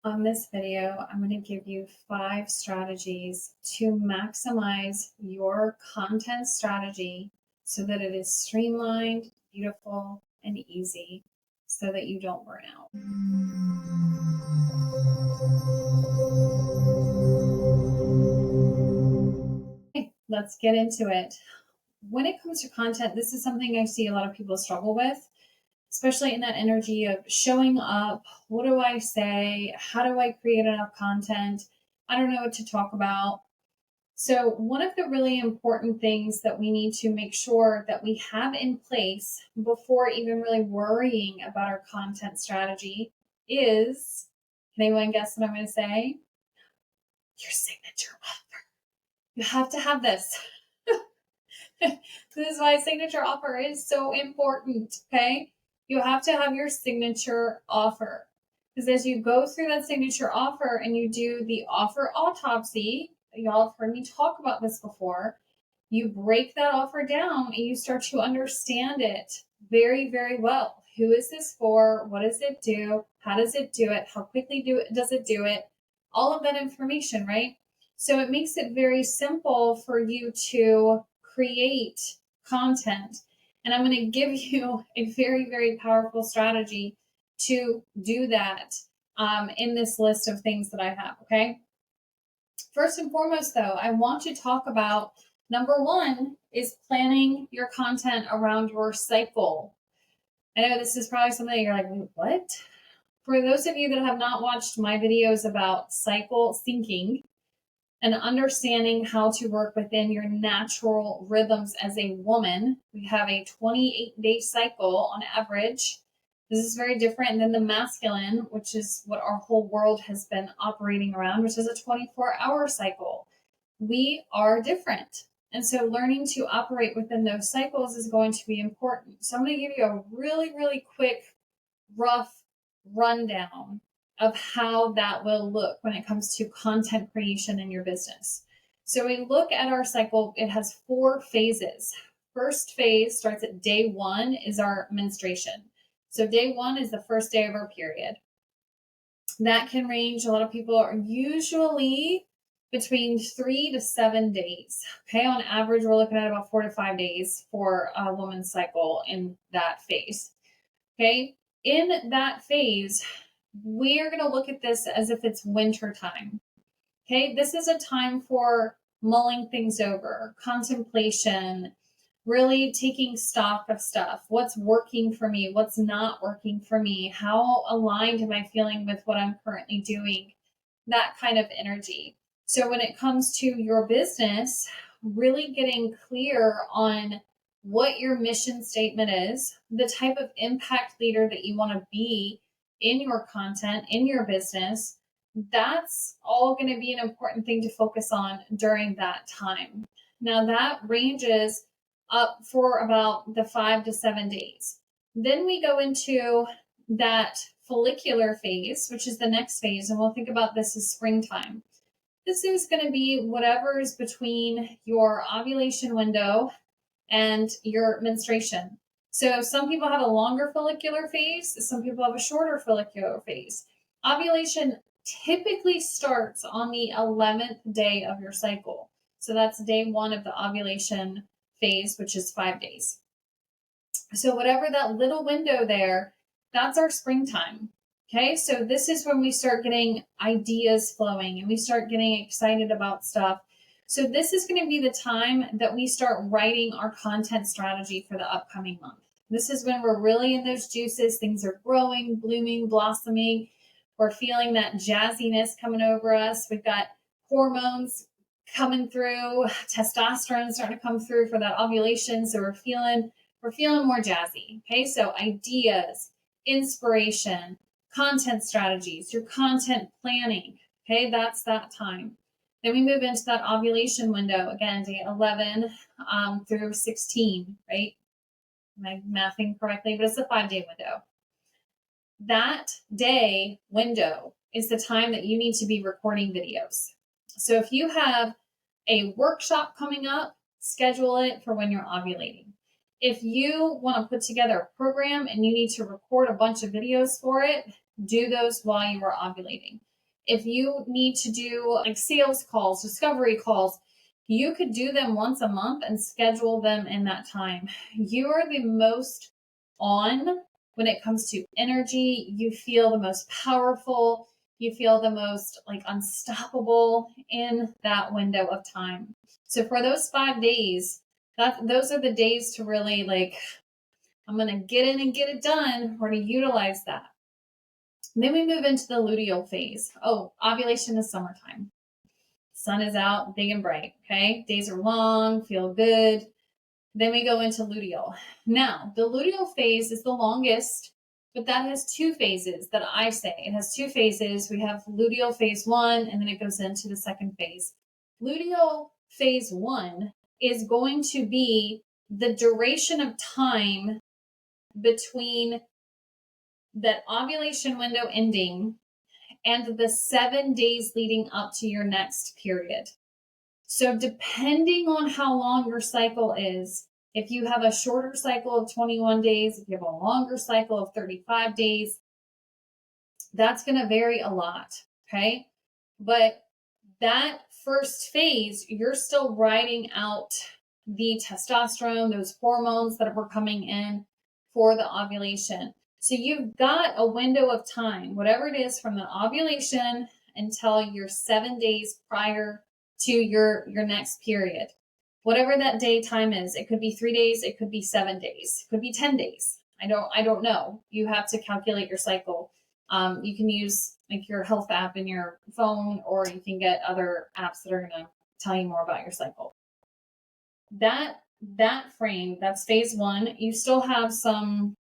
On this video, I'm going to give you 5 strategies to maximize your content strategy so that it is streamlined, beautiful, and easy so that you don't burn out. Okay, let's get into it. When it comes to content, this is something I see a lot of people struggle with, especially in that energy of showing up. What do I say? How do I create enough content? I don't know what to talk about. So, one of the really important things that we need to make sure that we have in place before even really worrying about our content strategy is, can anyone guess what I'm going to say? Your signature offer. You have to have this. This is why signature offer is so important. Okay. You have to have your signature offer. Because as you go through that signature offer and you do the offer autopsy, y'all have heard me talk about this before, you break that offer down and you start to understand it very, very well. Who is this for? What does it do? How does it do it? How quickly does it do it? All of that information, right? So it makes it very simple for you to create content. And I'm going to give you a very, very powerful strategy to do that in this list of things that I have. Okay. First and foremost, though, I want to talk about number one is planning your content around your cycle. I know this is probably something you're like, what? For those of you that have not watched my videos about cycle syncing, and understanding how to work within your natural rhythms as a woman. We have a 28-day cycle on average. This is very different than the masculine, which is what our whole world has been operating around, which is a 24-hour cycle. We are different. And so learning to operate within those cycles is going to be important. So I'm going to give you a really, really quick, rough rundown of how that will look when it comes to content creation in your business. So we look at our cycle, it has 4 phases. First phase starts at day 1 is our menstruation. So day 1 is the first day of our period. That can range, a lot of people are usually between 3 to 7 days. Okay, on average, we're looking at about 4 to 5 days for a woman's cycle in that phase. Okay, in that phase, we're going to look at this as if it's winter time. Okay, this is a time for mulling things over, contemplation, really taking stock of stuff. What's working for me? What's not working for me? How aligned am I feeling with what I'm currently doing? That kind of energy. So when it comes to your business, really getting clear on what your mission statement is, the type of impact leader that you want to be in your content, in your business, that's all going to be an important thing to focus on during that time. Now, that ranges up for about the 5 to 7 days. Then we go into that follicular phase, which is the next phase, and we'll think about this as springtime. This is going to be whatever is between your ovulation window and your menstruation. So some people have a longer follicular phase, some people have a shorter follicular phase. Ovulation typically starts on the 11th day of your cycle. So that's day 1 of the ovulation phase, which is 5 days. So whatever that little window there, that's our springtime. Okay, so this is when we start getting ideas flowing and we start getting excited about stuff. So this is going to be the time that we start writing our content strategy for the upcoming month. This is when we're really in those juices. Things are growing, blooming, blossoming. We're feeling that jazziness coming over us. We've got hormones coming through, testosterone starting to come through for that ovulation. So we're feeling more jazzy. Okay, so ideas, inspiration, content strategies, your content planning. Okay, that's that time. Then we move into that ovulation window, again, day 11 through 16, right? Am I mathing correctly? But it's a 5-day window. That day window is the time that you need to be recording videos. So if you have a workshop coming up, schedule it for when you're ovulating. If you want to put together a program and you need to record a bunch of videos for it, do those while you are ovulating. If you need to do like sales calls, discovery calls, you could do them once a month and schedule them in that time. You are the most on when it comes to energy. You feel the most powerful. You feel the most like unstoppable in that window of time. So for those 5 days, those are the days to really like, I'm going to get in and get it done. We're going to utilize that. And then we move into the luteal phase. Oh, ovulation is summertime. Sun is out, big and bright. Okay. Days are long, feel good. Then we go into luteal. Now, the luteal phase is the longest, but that has 2 phases that I say. It has 2 phases. We have luteal phase 1, and then it goes into the second phase. Luteal phase 1 is going to be the duration of time between that ovulation window ending and the 7 days leading up to your next period. So depending on how long your cycle is, if you have a shorter cycle of 21 days, if you have a longer cycle of 35 days, that's going to vary a lot. Okay. But that first phase, you're still riding out the testosterone, those hormones that were coming in for the ovulation. So you've got a window of time, whatever it is, from the ovulation until your 7 days prior to your next period. Whatever that day time is, it could be 3 days, it could be 7 days, it could be 10 days. I don't know. You have to calculate your cycle. You can use like your health app in your phone, or you can get other apps that are going to tell you more about your cycle. That frame, that's phase 1. You still have some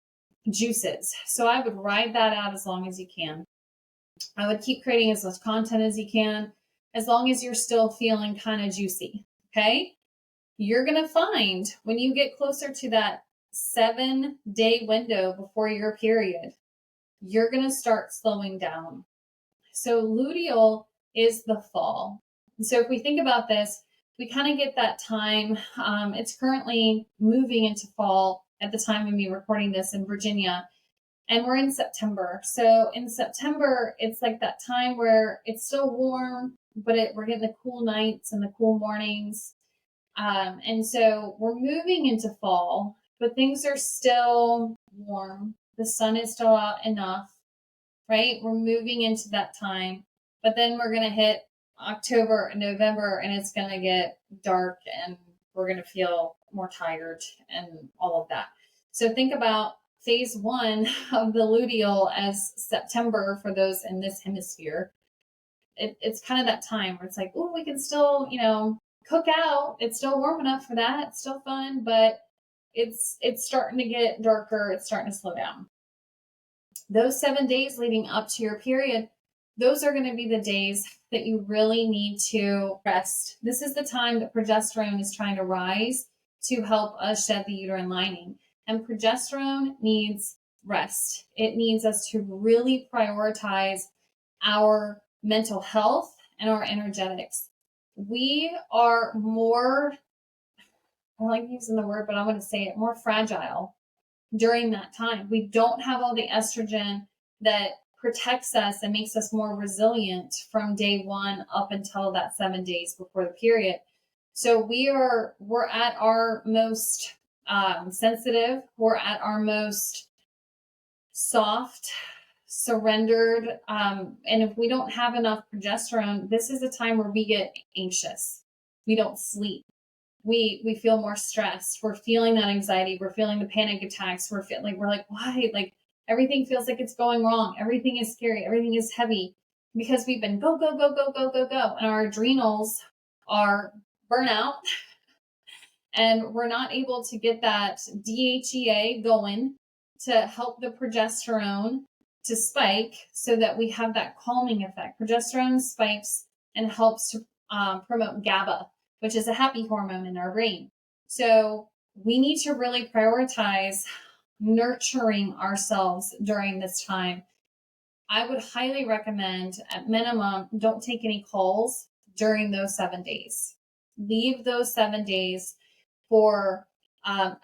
juices. So I would ride that out as long as you can. I would keep creating as much content as you can, as long as you're still feeling kind of juicy. Okay. You're going to find when you get closer to that 7-day window before your period, you're going to start slowing down. So luteal is the fall. So if we think about this, we kind of get that time. It's currently moving into fall at the time of me recording this in Virginia, and we're in September. So in September, it's like that time where it's still warm, but we're getting the cool nights and the cool mornings. And so we're moving into fall, but things are still warm. The sun is still out enough, right? We're moving into that time, but then we're going to hit October and November, and it's going to get dark, and we're going to feel more tired and all of that. So think about phase 1 of the luteal as September for those in this hemisphere. It's kind of that time where it's like, oh, we can still, cook out. It's still warm enough for that. It's still fun, but it's starting to get darker. It's starting to slow down. Those 7 days leading up to your period, those are going to be the days that you really need to rest. This is the time that progesterone is trying to rise to help us shed the uterine lining. And progesterone needs rest. It needs us to really prioritize our mental health and our energetics. We are more, I like using the word, but I'm going to say it, more fragile during that time. We don't have all the estrogen that protects us and makes us more resilient from day 1 up until that 7 days before the period. So we're at our most sensitive. We're at our most soft, surrendered. And if we don't have enough progesterone, this is a time where we get anxious. We don't sleep. We feel more stressed. We're feeling that anxiety. We're feeling the panic attacks. We're like, why? Like everything feels like it's going wrong. Everything is scary. Everything is heavy because we've been go, go, go, go, go, go, go. And our adrenals are burnout and we're not able to get that DHEA going to help the progesterone to spike so that we have that calming effect. Progesterone spikes and helps to promote GABA, which is a happy hormone in our brain. So we need to really prioritize nurturing ourselves during this time. I would highly recommend, at minimum, don't take any calls during those 7 days. Leave those 7 days for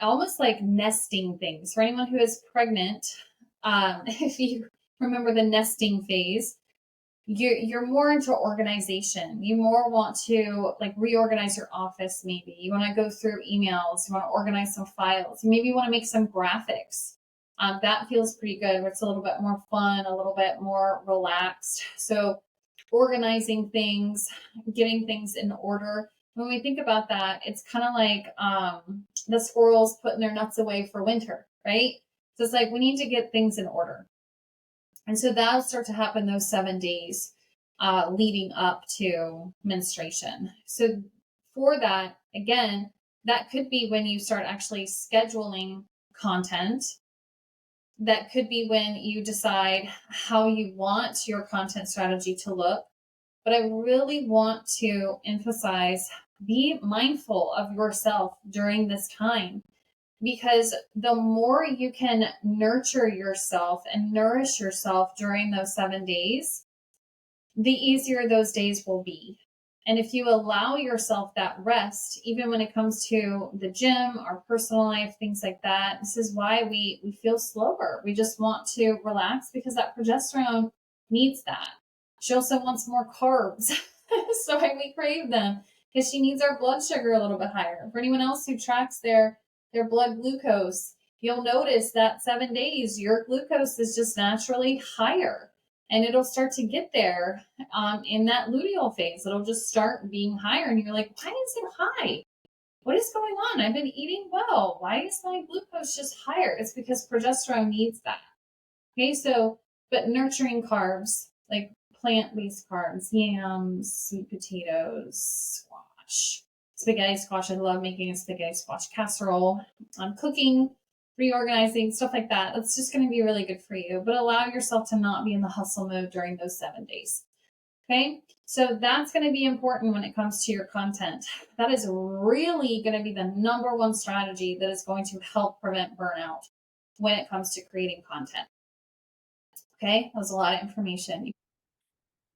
almost like nesting things. For anyone who is pregnant, if you remember the nesting phase, you're more into organization. You more want to like reorganize your office. Maybe you want to go through emails. You want to organize some files. Maybe you want to make some graphics. That feels pretty good. It's a little bit more fun, a little bit more relaxed. So organizing things, getting things in order. When we think about that, it's kind of like the squirrels putting their nuts away for winter, right? So it's like we need to get things in order. And so that'll start to happen those 7 days leading up to menstruation. So for that, again, that could be when you start actually scheduling content. That could be when you decide how you want your content strategy to look. But I really want to emphasize, be mindful of yourself during this time, because the more you can nurture yourself and nourish yourself during those 7 days, the easier those days will be. And if you allow yourself that rest, even when it comes to the gym, our personal life, things like that, this is why we feel slower. We just want to relax because that progesterone needs that. She also wants more carbs. So we crave them because she needs our blood sugar a little bit higher. For anyone else who tracks their blood glucose, you'll notice that 7 days, your glucose is just naturally higher. And it'll start to get there in that luteal phase. It'll just start being higher. And you're like, why is it high? What is going on? I've been eating well. Why is my glucose just higher? It's because progesterone needs that. Okay, so, but nurturing carbs, like plant-based carbs, yams, sweet potatoes, squash, spaghetti squash. I love making a spaghetti squash casserole. Cooking, reorganizing, stuff like that. That's just going to be really good for you. But allow yourself to not be in the hustle mode during those 7 days. Okay, so that's going to be important when it comes to your content. That is really going to be the number one strategy that is going to help prevent burnout when it comes to creating content. Okay, that was a lot of information.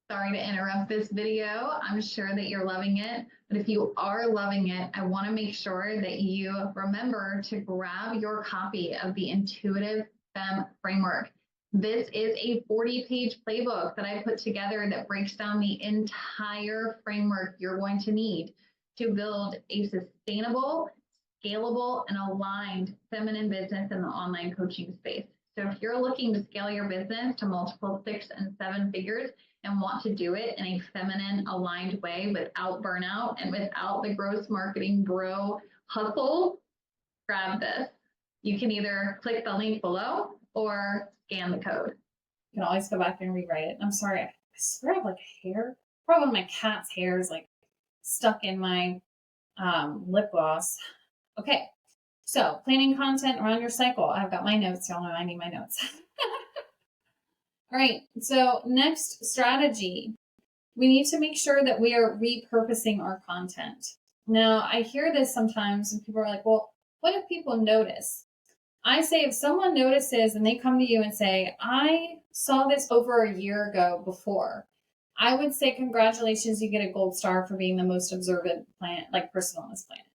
Sorry to interrupt this video. I'm sure that you're loving it, but if you are loving it, I want to make sure that you remember to grab your copy of the Intuitive Femme Framework. This is a 40-page playbook that I put together that breaks down the entire framework you're going to need to build a sustainable, scalable, and aligned feminine business in the online coaching space. So if you're looking to scale your business to multiple 6 and 7 figures, and want to do it in a feminine aligned way without burnout and without the gross marketing bro hustle, grab this. You can either click the link below or scan the code. You can always go back and rewrite it. I'm sorry, I swear I have like hair. Probably one of my cat's hair is like stuck in my lip gloss. Okay, so planning content around your cycle. I've got my notes. Y'all know I need my notes. All right, so next strategy, we need to make sure that we are repurposing our content. Now, I hear this sometimes and people are like, well, what if people notice? I say if someone notices and they come to you and say, I saw this over a year ago before, I would say congratulations, you get a gold star for being the most observant person on this planet.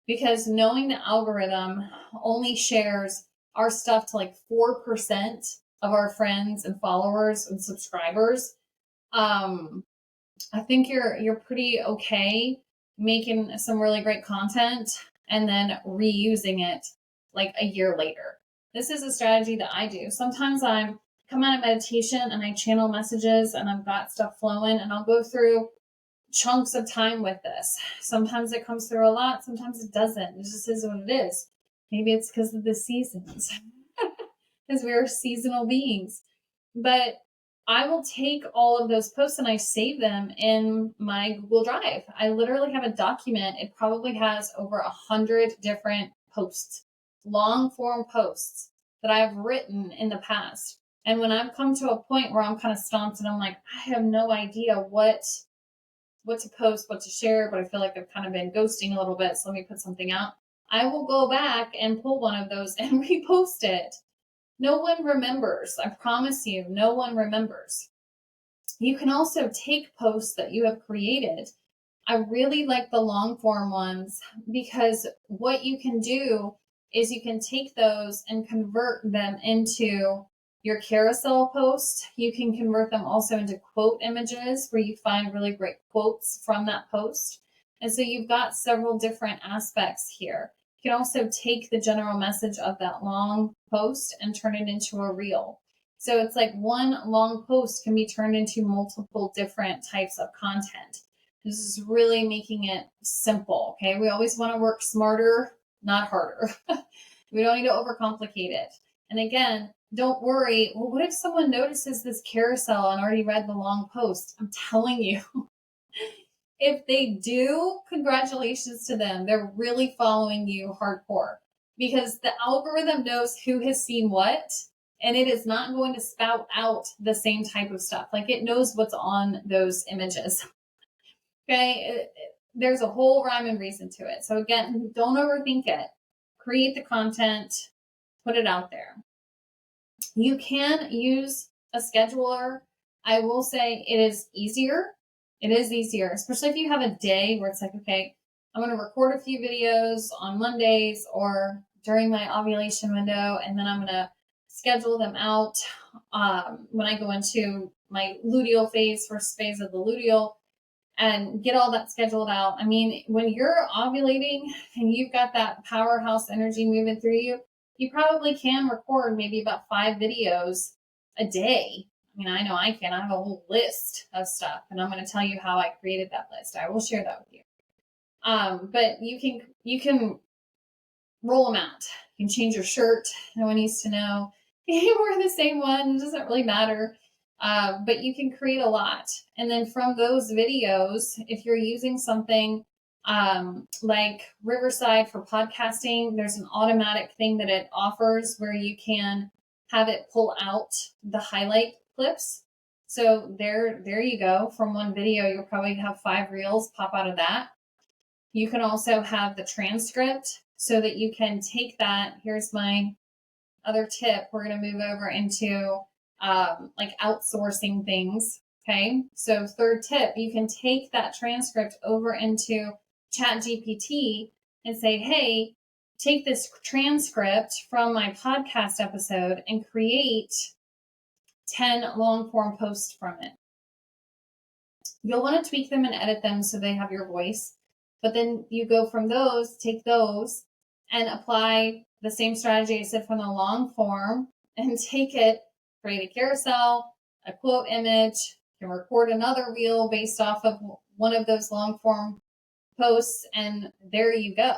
Because knowing the algorithm only shares our stuff to like 4% of our friends and followers and subscribers, I think you're pretty okay making some really great content and then reusing it like a year later. This is a strategy that I do. Sometimes I come out of meditation and I channel messages and I've got stuff flowing and I'll go through chunks of time with this. Sometimes it comes through a lot, sometimes it doesn't. It just is what it is. Maybe it's because of the seasons. Because we're seasonal beings. But I will take all of those posts and I save them in my Google Drive. I literally have a document. It probably has over 100 different posts, long form posts that I've written in the past. And when I've come to a point where I'm kind of stumped and I'm like, I have no idea what to post, what to share, but I feel like I've kind of been ghosting a little bit. So let me put something out. I will go back and pull one of those and repost it. No one remembers. I promise you, no one remembers. You can also take posts that you have created. I really like the long form ones because what you can do is you can take those and convert them into Your carousel posts, you can convert them also into quote images where you find really great quotes from that post. And so you've got several different aspects here. You can also take the general message of that long post and turn it into a reel. So it's like one long post can be turned into multiple different types of content. This is really making it simple. Okay. We always want to work smarter, not harder. We don't need to overcomplicate it. And again, don't worry. Well, what if someone notices this carousel and already read the long post? I'm telling you, if they do, congratulations to them. They're really following you hardcore because the algorithm knows who has seen what, and it is not going to spout out the same type of stuff. Like it knows what's on those images. Okay. There's a whole rhyme and reason to it. So again, don't overthink it. Create the content, put it out there. You can use a scheduler. I will say it is easier. It is easier, especially if you have a day where it's like, okay, I'm going to record a few videos on Mondays or during my ovulation window, and then I'm going to schedule them out when I go into my luteal phase, first phase of the luteal, and get all that scheduled out. I mean, when you're ovulating and you've got that powerhouse energy moving through you, you probably can record maybe about 5 videos a day. I mean, I know I can. I have a whole list of stuff, and I'm going to tell you how I created that list. I will share that with you. But you can roll them out. You can change your shirt. No one needs to know. You wear the same one. It doesn't really matter. But you can create a lot. And then from those videos, if you're using something like Riverside for podcasting, there's an automatic thing that it offers where you can have it pull out the highlight clips. So there you go. From one video, you'll probably have 5 reels pop out of that. You can also have the transcript so that you can take that. Here's my other tip. We're going to move over into like outsourcing things. Okay. So third tip, you can take that transcript over into ChatGPT and say, hey, take this transcript from my podcast episode and create 10 long form posts from it. You'll want to tweak them and edit them so they have your voice. But then you go from those, take those and apply the same strategy I said from the long form and take it, create a carousel, a quote image, you can record another reel based off of one of those long form posts, and there you go.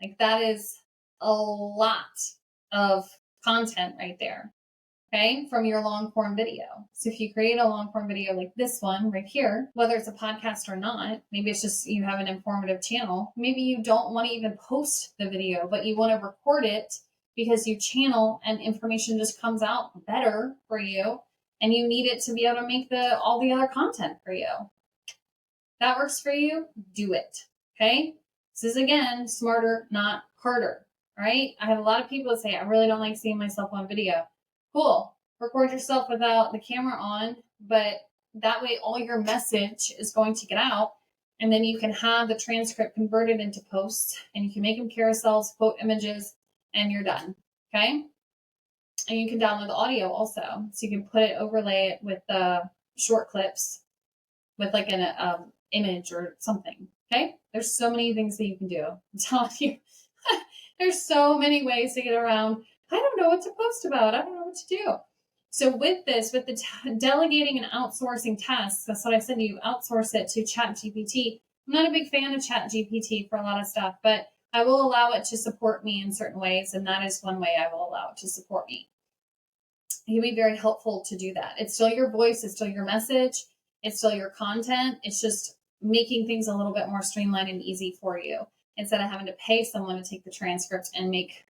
Like that is a lot of content right there. Okay, from your long form video. So if you create a long form video like this one right here, whether it's a podcast or not, maybe it's just you have an informative channel. Maybe you don't want to even post the video, but you want to record it because you channel and information just comes out better for you, and you need it to be able to make all the other content for you. That works for you, do it. Okay, this is again smarter, not harder. Right? I have a lot of people that say, I really don't like seeing myself on video. Cool. Record yourself without the camera on, but that way all your message is going to get out, and then you can have the transcript converted into posts, and you can make them carousels, quote images, and you're done. Okay? And you can download the audio also. So you can overlay it with short clips with like an image or something. Okay? There's so many things that you can do. I'm telling you. There's so many ways to get around. I don't know what to post about. I don't know what to do. So with this, with the delegating and outsourcing tasks, that's what I said to you, outsource it to ChatGPT. I'm not a big fan of ChatGPT for a lot of stuff, but I will allow it to support me in certain ways, and that is one way I will allow it to support me. It can be very helpful to do that. It's still your voice, it's still your message, it's still your content. It's just making things a little bit more streamlined and easy for you instead of having to pay someone to take the transcript and make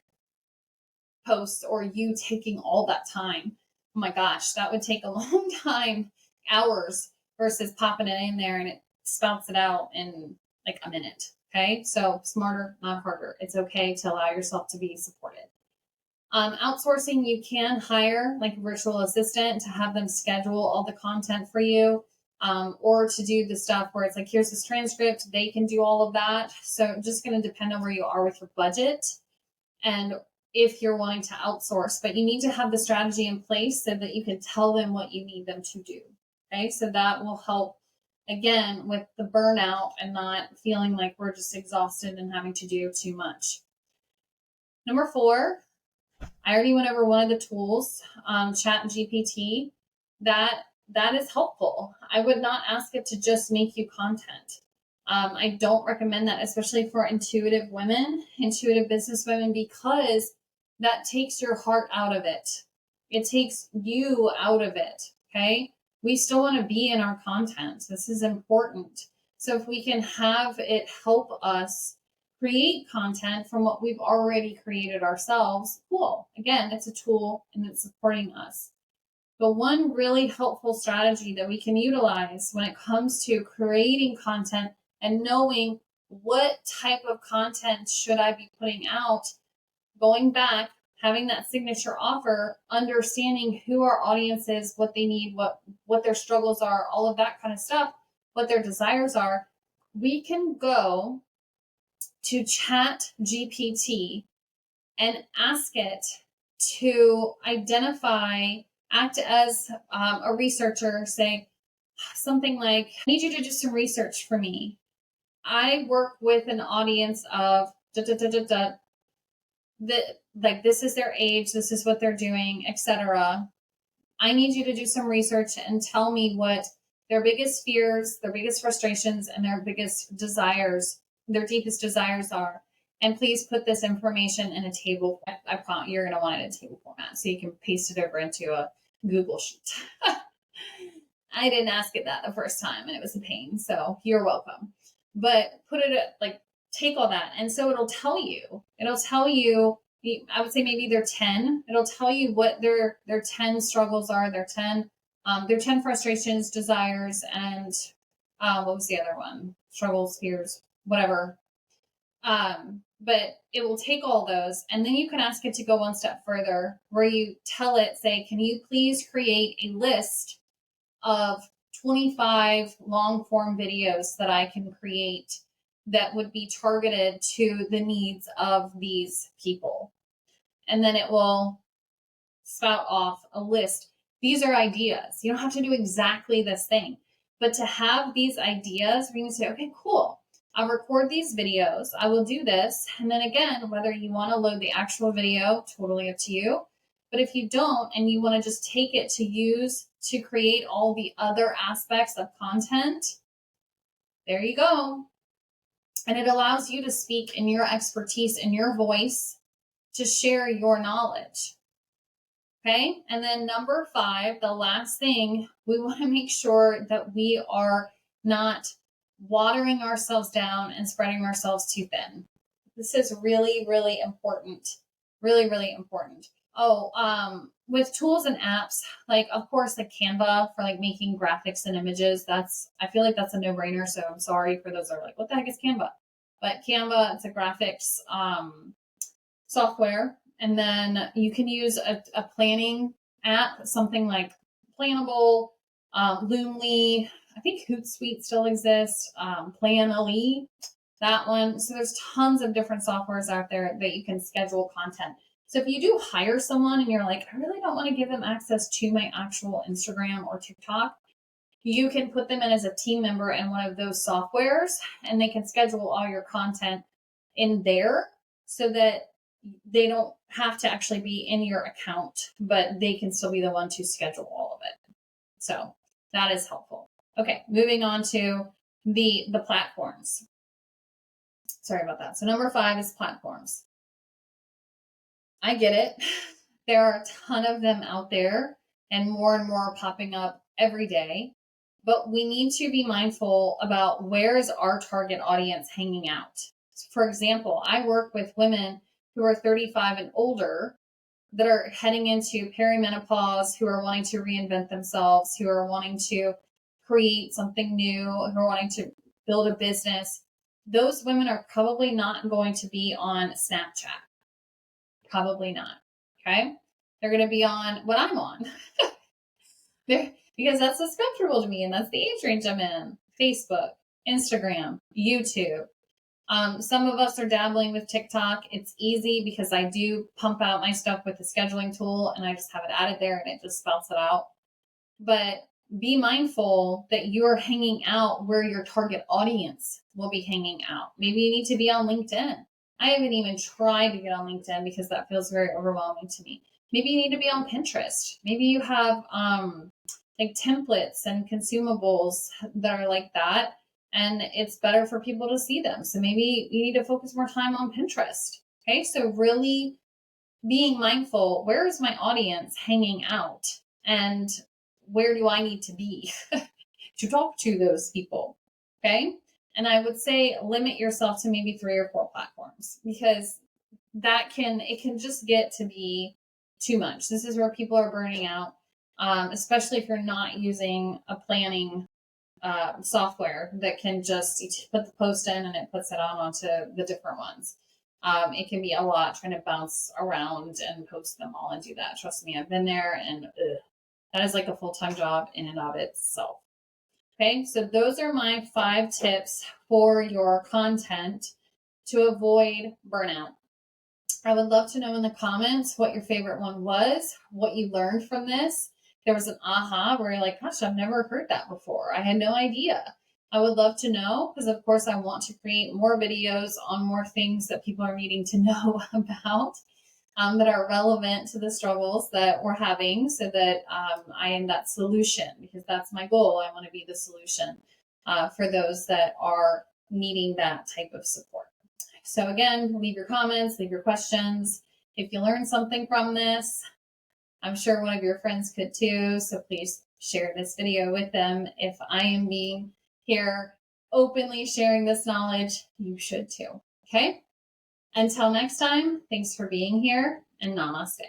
posts, or you taking all that time. Oh my gosh, that would take a long time, hours, versus popping it in there and it spouts it out in like a minute. Okay, so smarter, not harder. It's okay to allow yourself to be supported. Outsourcing, you can hire like a virtual assistant to have them schedule all the content for you, or to do the stuff where it's like, here's this transcript, they can do all of that. So just going to depend on where you are with your budget and if you're wanting to outsource, but you need to have the strategy in place so that you can tell them what you need them to do. Okay, so that will help again with the burnout and not feeling like we're just exhausted and having to do too much. Number 4, I already went over one of the tools, Chat GPT. That is helpful. I would not ask it to just make you content. I don't recommend that, especially for intuitive women, intuitive business women, because that takes your heart out of it. It takes you out of it. Okay. We still want to be in our content. This is important. So if we can have it help us create content from what we've already created ourselves, cool. Again, it's a tool and it's supporting us. But one really helpful strategy that we can utilize when it comes to creating content and knowing what type of content should I be putting out, going back, having that signature offer, understanding who our audience is, what they need, what their struggles are, all of that kind of stuff, what their desires are, we can go to Chat GPT and ask it to identify, act as a researcher, say something like, I need you to do some research for me. I work with an audience of that, like this is their age, this is what they're doing, etc. I need you to do some research and tell me what their biggest fears, their biggest frustrations, and their biggest desires, their deepest desires are. And please put this information in a table. I promise you're going to want it in table format so you can paste it over into a Google Sheet. I didn't ask it that the first time and it was a pain. So you're welcome. But put it like, take all that. And so it'll tell you, I would say maybe they're 10. It'll tell you what their 10 struggles are, their 10 frustrations, desires, and what was the other one? Struggles, fears, whatever. But it will take all those, and then you can ask it to go one step further, where you tell it, say, can you please create a list of 25 long form videos that I can create that would be targeted to the needs of these people. And then it will spout off a list. These are ideas. You don't have to do exactly this thing, but to have these ideas, we can say, okay, cool. I'll record these videos. I will do this. And then again, whether you want to load the actual video, totally up to you. But if you don't, and you want to just take it to use to create all the other aspects of content, there you go. And it allows you to speak in your expertise, in your voice, to share your knowledge. Okay. And then number 5, the last thing, we want to make sure that we are not watering ourselves down and spreading ourselves too thin. This is really, really important. Really, really important. With tools and apps, like of course, like Canva for like making graphics and images, I feel like that's a no-brainer. So I'm sorry for those that are like, what the heck is Canva? But Canva, it's a graphics software. And then you can use a planning app, something like Plannable, Loomly. I think Hootsuite still exists. Planoly, that one. So there's tons of different softwares out there that you can schedule content. So if you do hire someone and you're like, I really don't want to give them access to my actual Instagram or TikTok, you can put them in as a team member in one of those softwares, and they can schedule all your content in there so that they don't have to actually be in your account, but they can still be the one to schedule all of it. So that is helpful. Okay, moving on to the platforms. Sorry about that. So number 5 is platforms. I get it. There are a ton of them out there and more are popping up every day. But we need to be mindful about where is our target audience hanging out. For example, I work with women who are 35 and older that are heading into perimenopause, who are wanting to reinvent themselves, who are wanting to create something new, who are wanting to build a business. Those women are probably not going to be on Snapchat. Probably not. Okay. They're going to be on what I'm on. Because that's what's comfortable to me and that's the age range I'm in. Facebook, Instagram, YouTube. Some of us are dabbling with TikTok. It's easy because I do pump out my stuff with the scheduling tool and I just have it added there and it just spells it out. But be mindful that you're hanging out where your target audience will be hanging out. Maybe you need to be on LinkedIn. I haven't even tried to get on LinkedIn because that feels very overwhelming to me. Maybe you need to be on Pinterest. Maybe you have like templates and consumables that are like that, and it's better for people to see them. So maybe you need to focus more time on Pinterest. Okay, so really being mindful, where is my audience hanging out? And where do I need to be to talk to those people? Okay. And I would say limit yourself to maybe 3 or 4 platforms, because it can just get to be too much. This is where people are burning out, especially if you're not using a planning software that can just put the post in and it puts it on onto the different ones. It can be a lot trying to bounce around and post them all and do that. Trust me, I've been there, and that is like a full-time job in and of itself. Okay, so those are my 5 tips for your content to avoid burnout. I would love to know in the comments what your favorite one was, what you learned from this. There was an aha where you're like, gosh, I've never heard that before. I had no idea. I would love to know, because of course I want to create more videos on more things that people are needing to know about, that are relevant to the struggles that we're having, so that I am that solution, because that's my goal. I want to be the solution for those that are needing that type of support. So again, leave your comments, leave your questions. If you learned something from this, I'm sure one of your friends could too. So please share this video with them. If I am being here openly sharing this knowledge, you should too. Okay? Until next time, thanks for being here, and namaste.